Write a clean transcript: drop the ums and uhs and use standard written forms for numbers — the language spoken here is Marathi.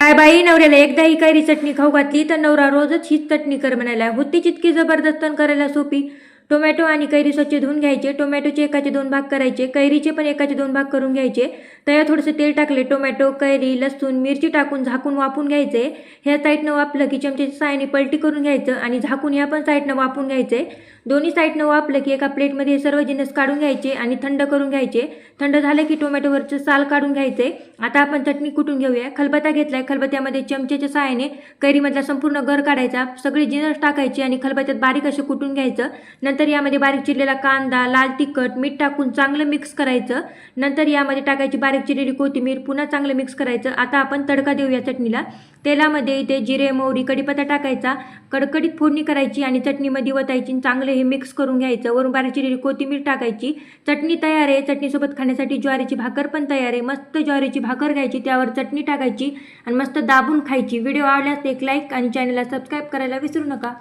काय बाई, नवऱ्याला एकदा ही कैरी चटणी खाऊ घातली तर नवरा रोजच हीच चटणी कर म्हणायला. होती जितकी जबरदस्त आणि करायला सोपी. टोमॅटो आणि कैरी स्वच्छ धुवून घ्यायचे. टोमॅटोचे एकाचे 2 भाग करायचे. कैरीचे पण एकाचे 2 भाग करून घ्यायचे. तयात थोडेसे तेल टाकले. टोमॅटो, कैरी, लसूण, मिरची टाकून झाकून वाफून घ्यायचे. ह्या साईडनं वाफलं की चमच्याच्या साहाय्याने पलटी करून घ्यायचं आणि झाकून ह्या पण साईडनं वाफून घ्यायचे. दोन्ही साईडनं वाफलं की एका प्लेटमध्ये सर्व जिन्नस काढून घ्यायचे आणि थंड करून घ्यायचे. थंड झालं की टोमॅटोवरचं साल काढून घ्यायचे. आता आपण चटणी कुटून घेऊया. खलबत्ता घेतलाय. खलबत्त्यामध्ये चमच्याच्या साहाय्याने कैरीमधला संपूर्ण गर काढायचा. सगळे जिन्नस टाकायचे आणि खलबत्त्यात बारीक असे कुटून घ्यायचं. नंतर यामध्ये बारीक चिरलेला कांदा, लाल तिखट, मीठ टाकून चांगलं मिक्स करायचं. नंतर यामध्ये टाकायची बारीक चिरलेली कोथिंबीर, पुन्हा चांगलं मिक्स करायचं. आता आपण तडका देऊया चटणीला. तेलामध्ये इथे जिरे, मोहरी, कढीपत्ता टाकायचा. कडकडीत फोडणी करायची आणि चटणीमध्ये वतायची. चांगलं हे मिक्स करून घ्यायचं. वरून बारीक चिरलेली कोथिंबीर टाकायची. चटणी तयार आहे. चटणीसोबत खाण्यासाठी ज्वारीची भाकर पण तयार आहे. मस्त ज्वारीची भाकर घ्यायची, त्यावर चटणी टाकायची आणि मस्त दाबून खायची. व्हिडिओ आवडल्यास एक लाईक आणि चॅनलला सबस्क्राईब करायला विसरू नका.